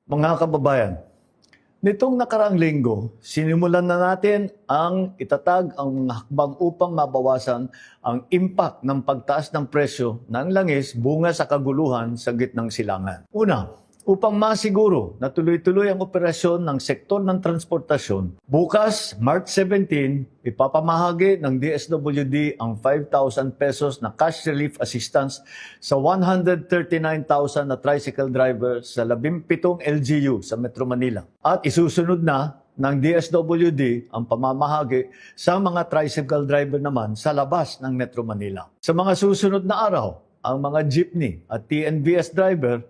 Mga kababayan, nitong nakaraang linggo, sinimulan na natin ang itatag ang mga hakbang upang mabawasan ang impact ng pagtaas ng presyo ng langis bunga sa kaguluhan sa gitnang silangan. Una, upang masiguro na tuloy-tuloy ang operasyon ng sektor ng transportasyon, bukas, March 17, ipapamahagi ng DSWD ang 5,000 pesos na cash relief assistance sa 139,000 na tricycle drivers sa 17 LGU sa Metro Manila. At isusunod na ng DSWD ang pamamahagi sa mga tricycle driver naman sa labas ng Metro Manila. Sa mga susunod na araw, ang mga jeepney at TNVS driver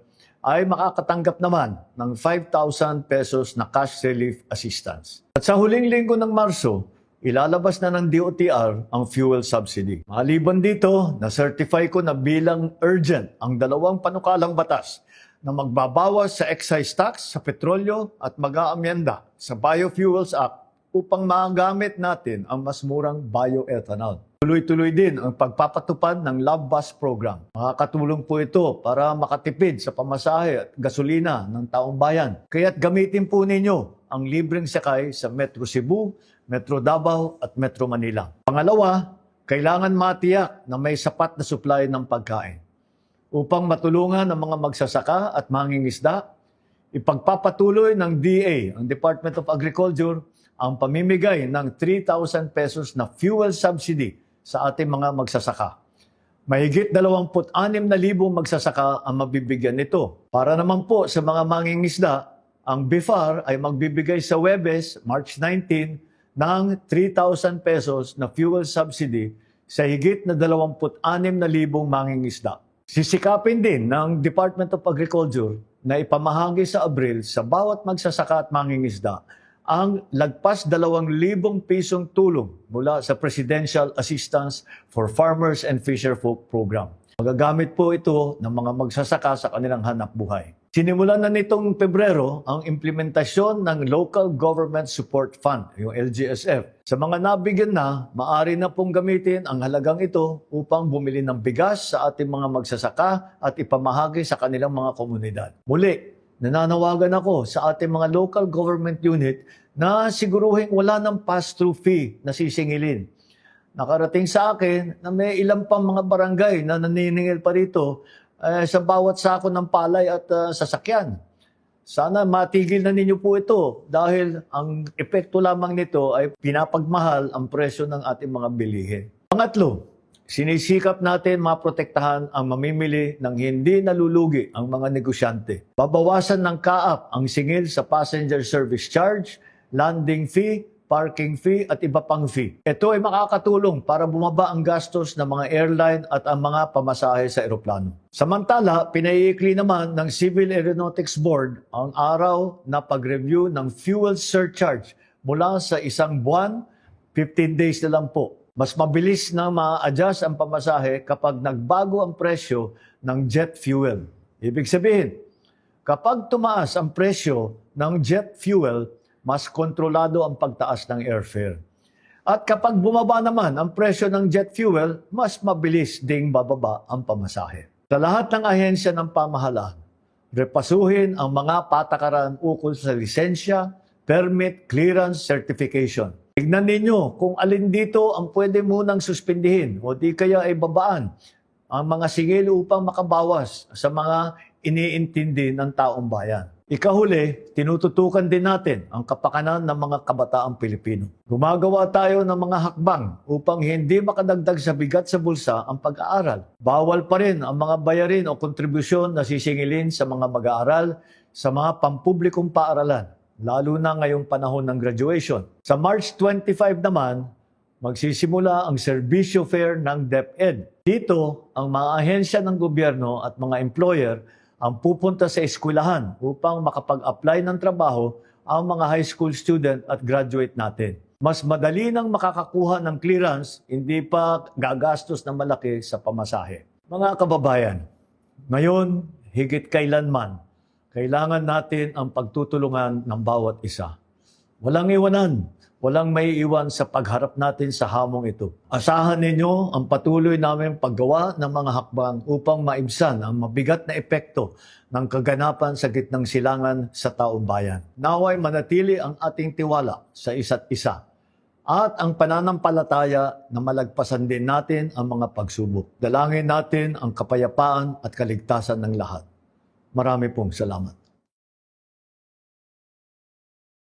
ay makakatanggap naman ng 5,000 pesos na cash relief assistance. At sa huling linggo ng Marso, ilalabas na ng DOTR ang fuel subsidy. Maliban dito, na-certify ko na bilang urgent ang dalawang panukalang batas na magbabawas sa excise tax sa petrolyo at mag-aamyenda sa Biofuels Act upang magamit natin ang mas murang bioethanol. Tuloy-tuloy din ang pagpapatupad ng Love Bus Program. Makakatulong po ito para makatipid sa pamasahe at gasolina ng taong bayan. Kaya't gamitin po ninyo ang libreng sakay sa Metro Cebu, Metro Davao at Metro Manila. Pangalawa, kailangan matiyak na may sapat na supply ng pagkain. Upang matulungan ang mga magsasaka at mangingisda, ipagpapatuloy ng DA, ang Department of Agriculture, ang pamimigay ng 3,000 pesos na fuel subsidy sa ating mga magsasaka. Mahigit 26,000 magsasaka ang mabibigyan nito. Para naman po sa mga mangingisda, ang BIFAR ay magbibigay sa Huwebes, March 19, ng 3,000 pesos na fuel subsidy sa higit na 26,000 mangingisda. Sisikapin din ng Department of Agriculture na ipamahagi sa Abril sa bawat magsasaka at mangingisda ang lagpas 2,000 pisong tulong mula sa Presidential Assistance for Farmers and Fisherfolk Program. Magagamit po ito ng mga magsasaka sa kanilang hanap buhay. Sinimulan na nitong Pebrero ang implementasyon ng Local Government Support Fund, yung LGSF. Sa mga nabigyan na, maaari na pong gamitin ang halagang ito upang bumili ng bigas sa ating mga magsasaka at ipamahagi sa kanilang mga komunidad. Muli, nananawagan ako sa ating mga local government unit na siguruhin wala ng pass-through fee na sisingilin. Nakarating sa akin na may ilang pang mga barangay na naniningil pa rito sa bawat sako ng palay at sasakyan. Sana matigil na ninyo po ito dahil ang epekto lamang nito ay pinapagmahal ang presyo ng ating mga bilihin. Pangatlo, sinisikap natin maprotektahan ang mamimili ng hindi nalulugi ang mga negosyante. Babawasan ng kaap ang singil sa passenger service charge, landing fee, parking fee at iba pang fee. Ito ay makakatulong para bumaba ang gastos ng mga airline at ang mga pamasahe sa eroplano. Samantala, pinaiikli naman ng Civil Aeronautics Board ang araw na pag-review ng fuel surcharge mula sa 1 buwan, 15 days na lang po. Mas mabilis na ma-adjust ang pamasahe kapag nagbago ang presyo ng jet fuel. Ibig sabihin, kapag tumaas ang presyo ng jet fuel, mas kontrolado ang pagtaas ng airfare. At kapag bumaba naman ang presyo ng jet fuel, mas mabilis ding bababa ang pamasahe. Sa lahat ng ahensya ng pamahalaan, repasuhin ang mga patakaran ukol sa lisensya, permit, clearance, certification. Tignan ninyo kung alin dito ang pwede munang suspindihin o di kaya ay babaan ang mga singil upang makabawas sa mga iniintindi ng taong bayan. Ikahuli, tinututukan din natin ang kapakanan ng mga kabataang Pilipino. Gumagawa tayo ng mga hakbang upang hindi makadagdag sa bigat sa bulsa ang pag-aaral. Bawal pa rin ang mga bayarin o kontribusyon na sisingilin sa mga mag-aaral sa mga pampublikong paaralan, lalo na ngayong panahon ng graduation. Sa March 25 naman, magsisimula ang serbisyo fair ng DepEd. Dito, ang mga ahensya ng gobyerno at mga employer ang pupunta sa eskwelahan upang makapag-apply ng trabaho ang mga high school student at graduate natin. Mas madali nang makakakuha ng clearance, hindi pa gagastos na malaki sa pamasahe. Mga kababayan, ngayon, higit kailanman, kailangan natin ang pagtutulungan ng bawat isa. Walang iwanan, walang maiiwan sa pagharap natin sa hamong ito. Asahan ninyo ang patuloy namin paggawa ng mga hakbang upang maibsan ang mabigat na epekto ng kaganapan sa gitnang silangan sa taong bayan. Naway manatili ang ating tiwala sa isa't isa at ang pananampalataya na malagpasan din natin ang mga pagsubok. Dalangin natin ang kapayapaan at kaligtasan ng lahat. Marami pong salamat.